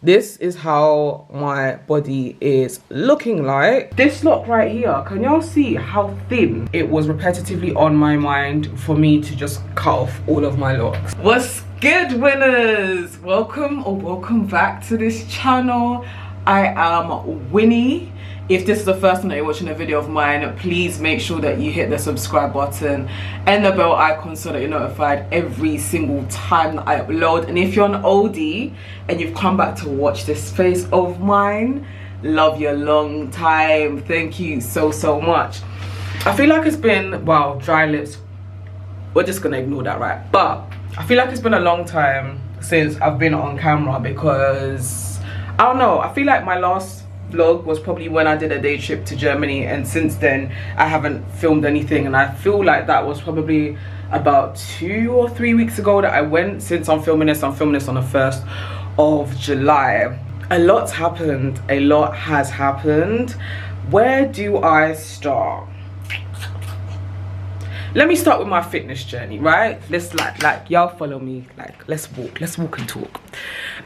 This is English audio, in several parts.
this is how my body is looking like. This lock right here, can y'all see how thin? It was repetitively on my mind for me to just cut off all of my locks. What's good, winners? Welcome back to this channel. I am Winnie. If this is the first time that you're watching a video of mine, please make sure that you hit the subscribe button and the bell icon so that you're notified every single time that I upload. And if you're an oldie and you've come back to watch this face of mine, love you a long time. Thank you so much. I feel like it's been, well, dry lips, we're just gonna ignore that, right? But I feel like it's been a long time since I've been on camera because I don't know, I feel like my last vlog was probably when I did a day trip to Germany, and since then I haven't filmed anything, and I feel like that was probably about 2 or 3 weeks ago that I went. Since I'm filming this on the 1st of July. A lot's happened, a lot has happened. Where do I start? Let me start with my fitness journey, right? Let's like y'all follow me, like let's walk and talk.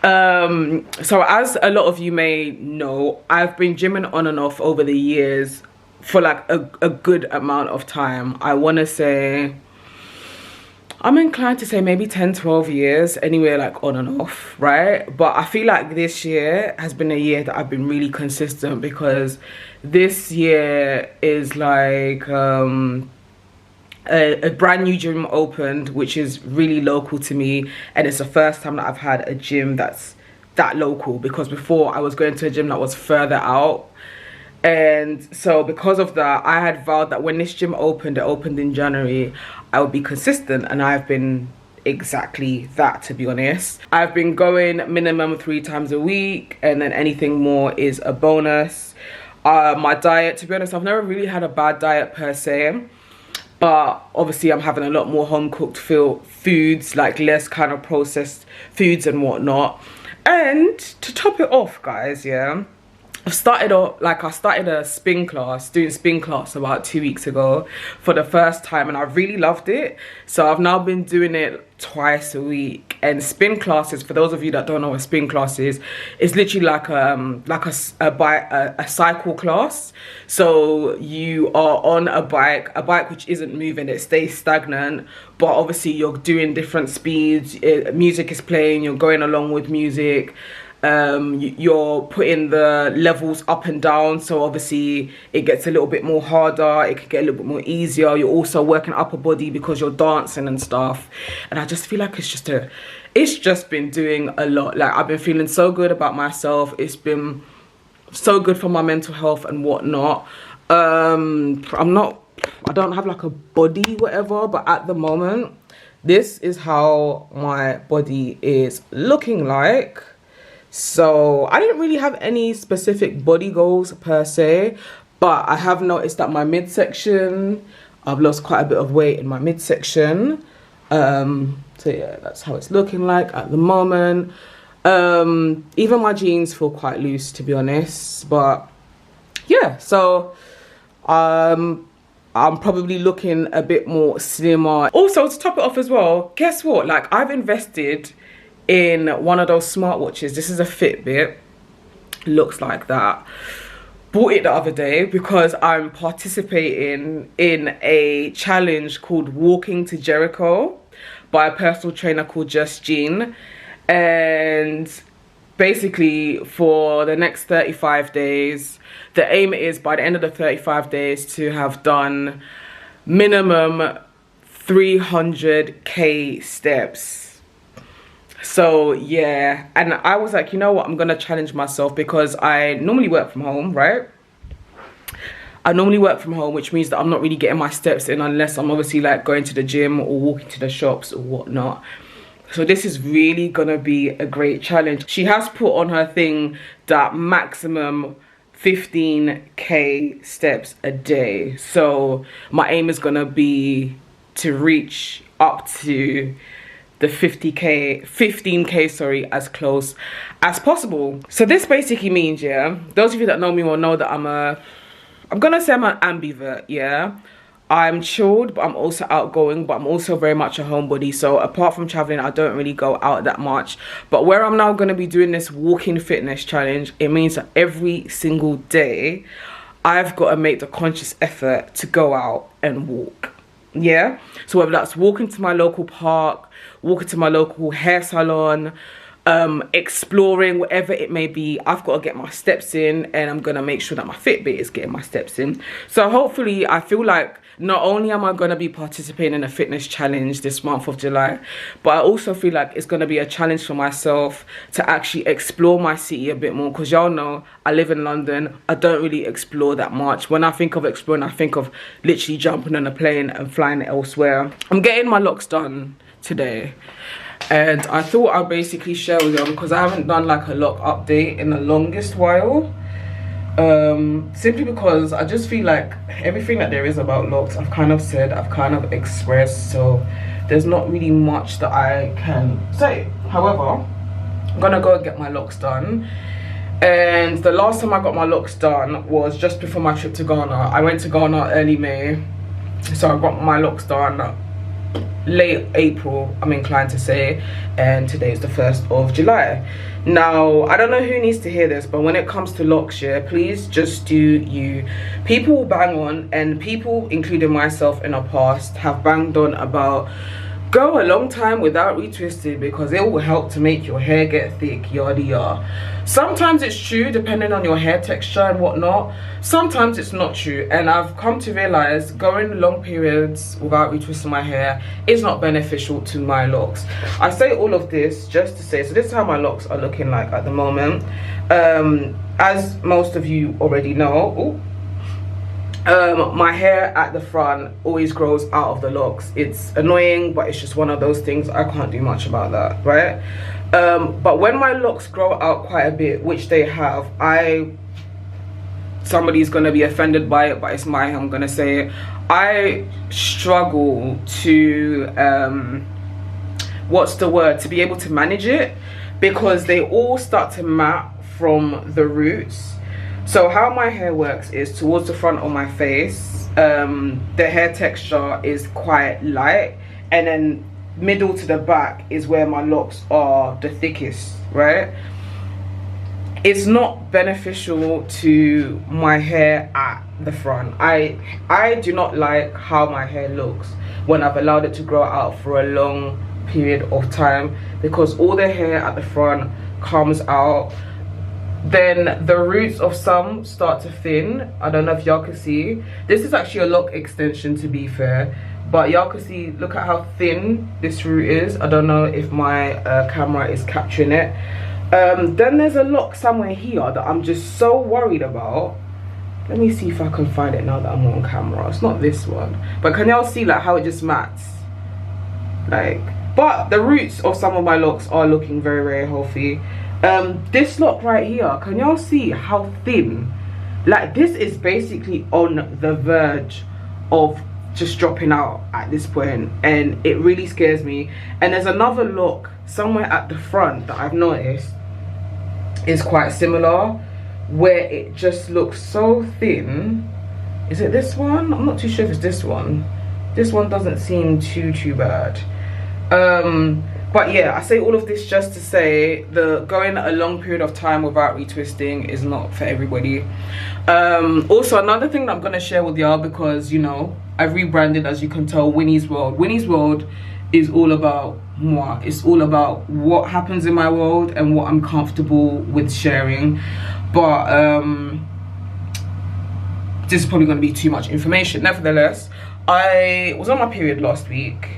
So as a lot of you may know, I've been gymming on and off over the years for like a good amount of time. I want to say, I'm inclined to say maybe 10-12 years, anywhere like on and off, right? But I feel like this year has been a year that I've been really consistent, because this year is like a brand new gym opened, which is really local to me, and it's the first time that I've had a gym that's that local, because before I was going to a gym that was further out. And so because of that, I had vowed that when this gym opened, it opened in January, I would be consistent, and I've been exactly that, to be honest. I've been going minimum 3 times a week, and then anything more is a bonus. My diet, to be honest, I've never really had a bad diet per se, but obviously I'm having a lot more home cooked foods, like less kind of processed foods and whatnot. And to top it off, guys, yeah, I started a spin class, doing spin class about 2 weeks ago for the first time, and I really loved it. So I've now been doing it twice a week. And spin classes, for those of you that don't know what spin class is literally like a cycle class. So you are on a bike which isn't moving, it stays stagnant, but obviously you're doing different speeds, music is playing, you're going along with music. You're putting the levels up and down, so obviously it gets a little bit more harder, it can get a little bit more easier. You're also working upper body because you're dancing and stuff, and I just feel like it's just been doing a lot. Like, I've been feeling so good about myself. It's been so good for my mental health and whatnot. I don't have like a body whatever, but at the moment this is how my body is looking like. So I didn't really have any specific body goals per se, but I have noticed that my midsection, I've lost quite a bit of weight in my midsection. So yeah, that's how it's looking like at the moment. Even my jeans feel quite loose, to be honest, but yeah, so I'm probably looking a bit more slimmer. Also, to top it off as well, guess what, like, I've invested in one of those smartwatches. This is a Fitbit, looks like that. Bought it the other day because I'm participating in a challenge called Walking to Jericho by a personal trainer called Just Jean. And basically for the next 35 days, the aim is by the end of the 35 days to have done minimum 300k steps. So yeah, and I was like, you know what, I'm gonna challenge myself, because I normally work from home, right? I normally work from home, which means that I'm not really getting my steps in unless I'm obviously like going to the gym or walking to the shops or whatnot. So this is really gonna be a great challenge. She has put on her thing that maximum 15k steps a day. So my aim is gonna be to reach up to the 15k, sorry, as close as possible. So this basically means, yeah, those of you that know me will know that I'm gonna say I'm an ambivert, yeah. I'm chilled, but I'm also outgoing, but I'm also very much a homebody. So apart from traveling, I don't really go out that much. But where I'm now going to be doing this walking fitness challenge, it means that every single day I've got to make the conscious effort to go out and walk. Yeah, so whether that's walking to my local park, walking to my local hair salon, exploring, whatever it may be, I've got to get my steps in, and I'm gonna make sure that my Fitbit is getting my steps in. So hopefully, I feel like not only am I gonna be participating in a fitness challenge this month of July, but I also feel like it's gonna be a challenge for myself to actually explore my city a bit more, because y'all know I live in London. I don't really explore that much. When I think of exploring, I think of literally jumping on a plane and flying elsewhere. I'm getting my locks done today, and I thought I'd basically share with you because I haven't done like a lock update in the longest while, simply because I just feel like everything that there is about locks I've kind of said, I've kind of expressed, so there's not really much that I can say. However, I'm gonna go and get my locks done, and the last time I got my locks done was just before my trip to Ghana. I went to Ghana early May, so I got my locks done late April, I'm inclined to say, and today is the 1st of July. Now, I don't know who needs to hear this, but when it comes to locks, yeah, please just do you. People will bang on, and people, including myself in the past, have banged on about go a long time without retwisting because it will help to make your hair get thick, yada yada. Sometimes it's true, depending on your hair texture and whatnot. Sometimes it's not true, and I've come to realize going long periods without retwisting my hair is not beneficial to my locks. I say all of this just to say, so this is how my locks are looking like at the moment. As most of you already know, my hair at the front always grows out of the locks. It's annoying, but it's just one of those things. I can't do much about that, right? But when my locks grow out quite a bit, which they have, somebody's gonna be offended by it, but it's my hair, I'm gonna say it. I struggle to what's the word, to be able to manage it, because they all start to map from the roots. So how my hair works is towards the front of my face, the hair texture is quite light, and then middle to the back is where my locks are the thickest, right? It's not beneficial to my hair at the front. I do not like how my hair looks when I've allowed it to grow out for a long period of time, because all the hair at the front comes out. Then the roots of some start to thin. I don't know if y'all can see. This is actually a lock extension, to be fair, but y'all can see, look at how thin this root is. I don't know if my camera is capturing it. Then there's a lock somewhere here that I'm just so worried about. Let me see if I can find it now that I'm on camera. It's not this one, but can y'all see like how it just mats? Like, but the roots of some of my locks are looking very, very healthy. This lock right here, can y'all see how thin? Like, this is basically on the verge of just dropping out at this point, and it really scares me. And there's another lock somewhere at the front that I've noticed is quite similar, where it just looks so thin. Is it this one? I'm not too sure if it's this one. This one doesn't seem too bad. But yeah, I say all of this just to say the going a long period of time without retwisting is not for everybody. Also, another thing that I'm gonna share with y'all, because you know I've rebranded, as you can tell, Winnie's World. Winnie's World is all about moi. It's all about what happens in my world and what I'm comfortable with sharing. But this is probably gonna be too much information. Nevertheless, I was on my period last week,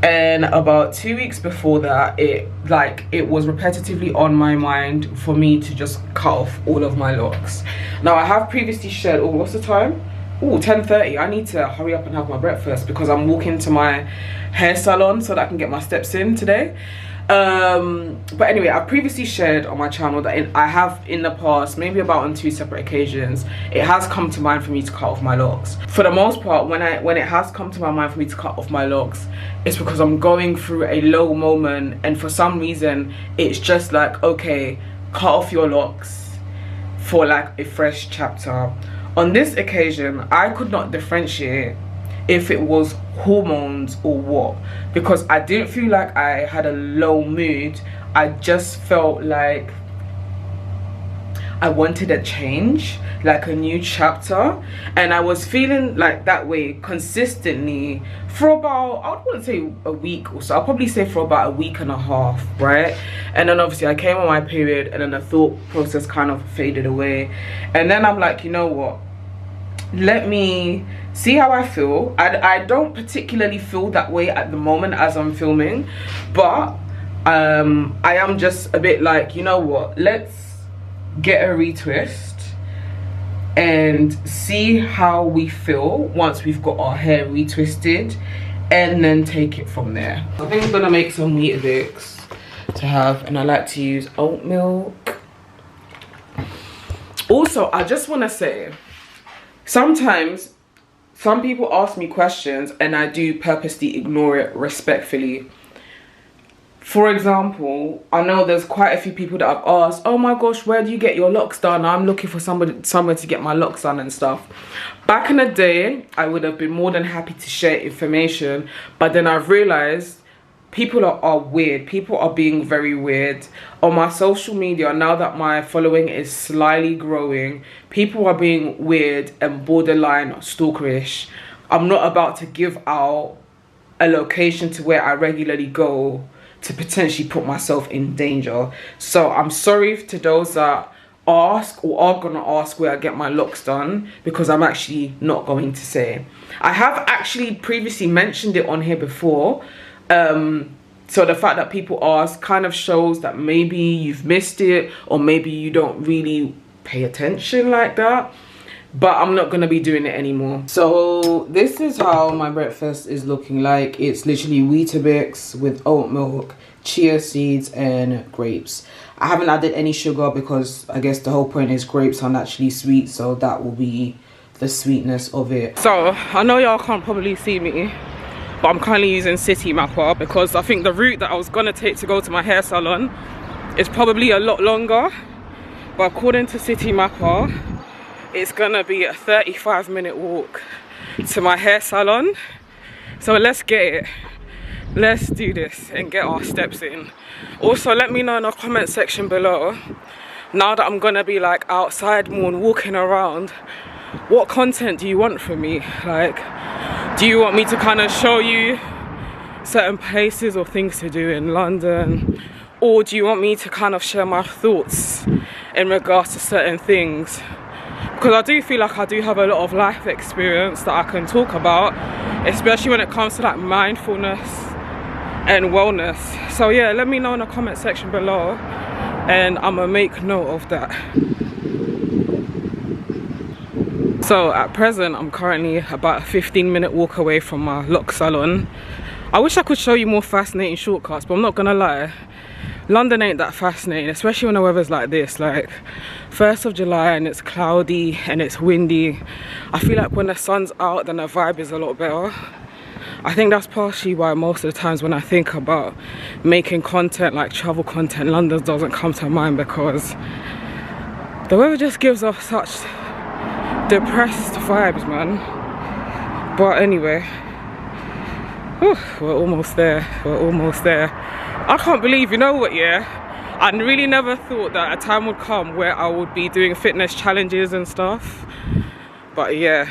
and about 2 weeks before that, it was repetitively on my mind for me to just cut off all of my locks. Now, I have previously shared, oh, what's the time? Oh, 10:30. I need to hurry up and have my breakfast because I'm walking to my hair salon so that I can get my steps in today. But anyway, I previously shared on my channel that I have in the past, maybe about on 2 separate occasions, it has come to mind for me to cut off my locks. For the most part, when it has come to my mind for me to cut off my locks, it's because I'm going through a low moment, and for some reason it's just like, okay, cut off your locks for like a fresh chapter. On this occasion, I could not differentiate if it was hormones or what, because I didn't feel like I had a low mood. I just felt like I wanted a change, like a new chapter, and I was feeling like that way consistently for about, I wouldn't say a week or so, I'll probably say for about a week and a half, right? And then obviously I came on my period, and then the thought process kind of faded away, and then I'm like, you know what, let me see how I feel. I don't particularly feel that way at the moment as I'm filming, but I am just a bit like, you know what, let's get a retwist and see how we feel once we've got our hair retwisted, and then take it from there. I think I'm gonna make some Weetabix to have, and I like to use oat milk. Also, I just want to say, sometimes some people ask me questions and I do purposely ignore it respectfully. For example, I know there's quite a few people that have asked, oh my gosh, where do you get your locks done? I'm looking for somewhere to get my locks done and stuff. Back in the day, I would have been more than happy to share information, but then I've realized people are weird. People are being very weird. On my social media, now that my following is slightly growing, people are being weird and borderline stalkerish. I'm not about to give out a location to where I regularly go to potentially put myself in danger. So I'm sorry to those that ask or are gonna ask where I get my locks done, because I'm actually not going to say. I have actually previously mentioned it on here before, so the fact that people ask kind of shows that maybe you've missed it, or maybe you don't really pay attention like that. But I'm not gonna be doing it anymore. So this is how my breakfast is looking like. It's literally Weetabix with oat milk, chia seeds, and grapes. I haven't added any sugar because I guess the whole point is grapes are naturally sweet, so that will be the sweetness of it. So I know y'all can't probably see me, but I'm currently using City Mapper because I think the route that I was gonna take to go to my hair salon is probably a lot longer. But according to City Mapper, it's gonna be a 35-minute walk to my hair salon. So let's get it. Let's do this and get our steps in. Also, let me know in the comment section below, now that I'm gonna be like outside more and walking around, what content do you want from me? Like, do you want me to kind of show you certain places or things to do in London? Or do you want me to kind of share my thoughts in regards to certain things? Because I do feel like I do have a lot of life experience that I can talk about, especially when it comes to like mindfulness and wellness. So yeah, let me know in the comment section below, and I'm gonna make note of that. So at present, I'm currently about a 15-minute walk away from my Locs salon. I wish I could show you more fascinating shortcuts, but I'm not gonna lie, London ain't that fascinating, especially when the weather's like this, like 1st of July and it's cloudy and it's windy. I feel like when the sun's out, then the vibe is a lot better. I think that's partially why most of the times when I think about making content, like travel content, London doesn't come to mind, because the weather just gives off such depressed vibes, man. But anyway, whew, we're almost there, we're almost there. I can't believe, you know what, yeah, I really never thought that a time would come where I would be doing fitness challenges and stuff. But yeah,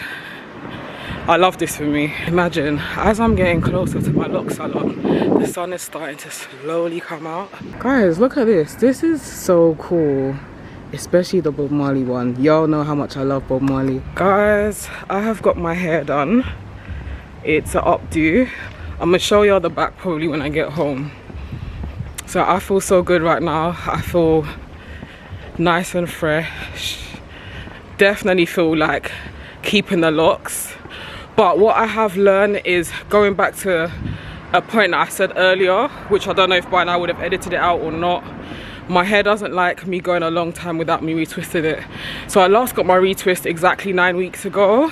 I love this for me. Imagine, as I'm getting closer to my Locs salon, the sun is starting to slowly come out. Guys, look at this. This is so cool. Especially the Bob Marley one. Y'all know how much I love Bob Marley. Guys, I have got my hair done. It's an updo. I'm gonna show y'all the back probably when I get home. So I feel so good right now. I feel nice and fresh. Definitely feel like keeping the locks. But what I have learned is, going back to a point that I said earlier, which I don't know if by now I would have edited it out or not, my hair doesn't like me going a long time without me retwisting it. So I last got my retwist exactly 9 weeks ago,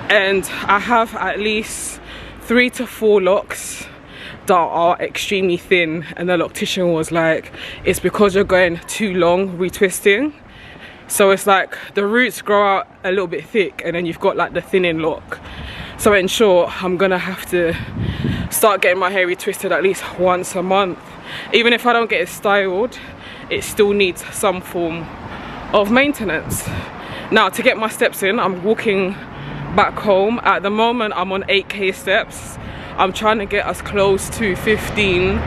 and I have at least 3 to 4 locks that are extremely thin, and the loctician was like, it's because you're going too long retwisting. So it's like the roots grow out a little bit thick, and then you've got like the thinning lock. So in short, I'm gonna have to start getting my hair retwisted at least once a month. Even if I don't get it styled, it still needs some form of maintenance. Now, to get my steps in, I'm walking back home. At the moment, I'm on 8k steps. I'm trying to get as close to 15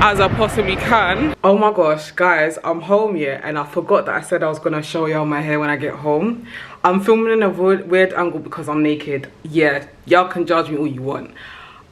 as I possibly can. Oh my gosh, guys, I'm home yet, and I forgot that I said I was gonna show y'all my hair when I get home. I'm filming in a weird angle because I'm naked. Yeah, y'all can judge me all you want.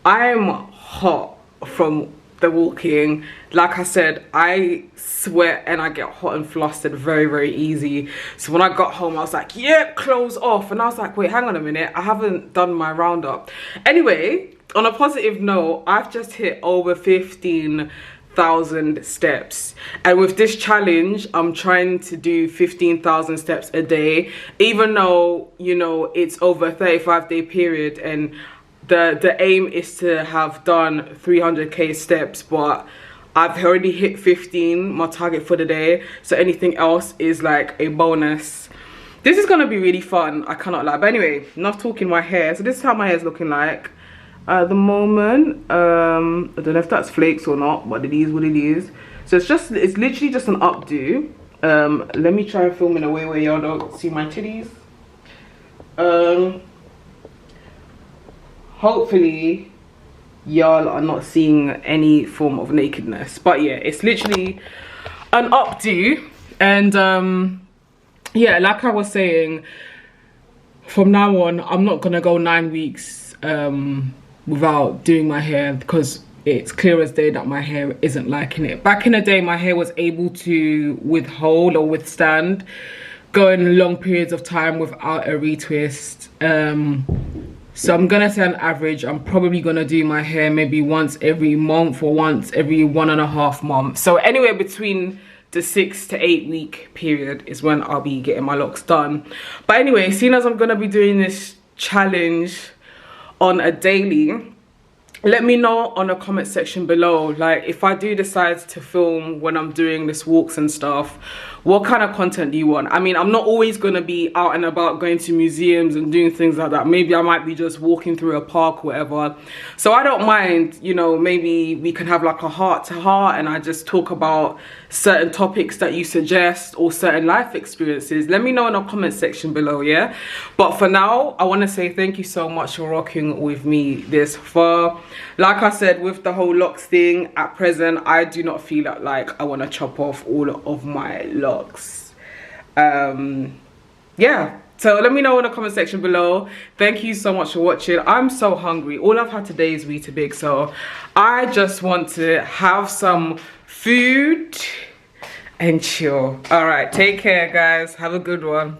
I'm hot from the walking. Like I said, I sweat and I get hot and flustered very easy. So when I got home, I was like, yeah, clothes off. And I was like, wait, hang on a minute, I haven't done my roundup. Anyway, on a positive note, I've just hit over 15,000 steps, and with this challenge I'm trying to do 15,000 steps a day, even though, you know, it's over a 35-day period, and the aim is to have done 300k steps, but I've already hit 15, my target for the day, so anything else is like a bonus. This is gonna be really fun, I cannot lie. But anyway, enough talking my hair. So this is how my hair is looking like at the moment. I don't know if that's flakes or not, but it is what it is. So it's literally just an updo. Let me try and film in a way where y'all don't see my titties. Hopefully y'all are not seeing any form of nakedness, but yeah, it's literally an updo. And yeah, like I was saying, from now on I'm not gonna go 9 weeks without doing my hair, because it's clear as day that my hair isn't liking it. Back in the day, my hair was able to withhold or withstand going long periods of time without a retwist. So I'm gonna say on average, I'm probably gonna do my hair maybe once every month or once every 1.5 months. So anywhere between the 6 to 8 week period is when I'll be getting my locks done. But anyway, seeing as I'm gonna be doing this challenge on a daily, let me know on the comment section below, like, if I do decide to film when I'm doing this walks and stuff, what kind of content do you want? I mean, I'm not always going to be out and about going to museums and doing things like that. Maybe I might be just walking through a park or whatever. So I don't mind, you know, maybe we can have like a heart to heart and I just talk about certain topics that you suggest or certain life experiences. Let me know in the comment section below, yeah? But for now, I want to say thank you so much for rocking with me this far. Like I said, with the whole locks thing, at present, I do not feel like I want to chop off all of my locks. Yeah, so let me know in the comment section below. Thank you so much for watching. I'm so hungry. All I've had today is Weetabix, so I just want to have some food and chill. All right, take care, guys. Have a good one.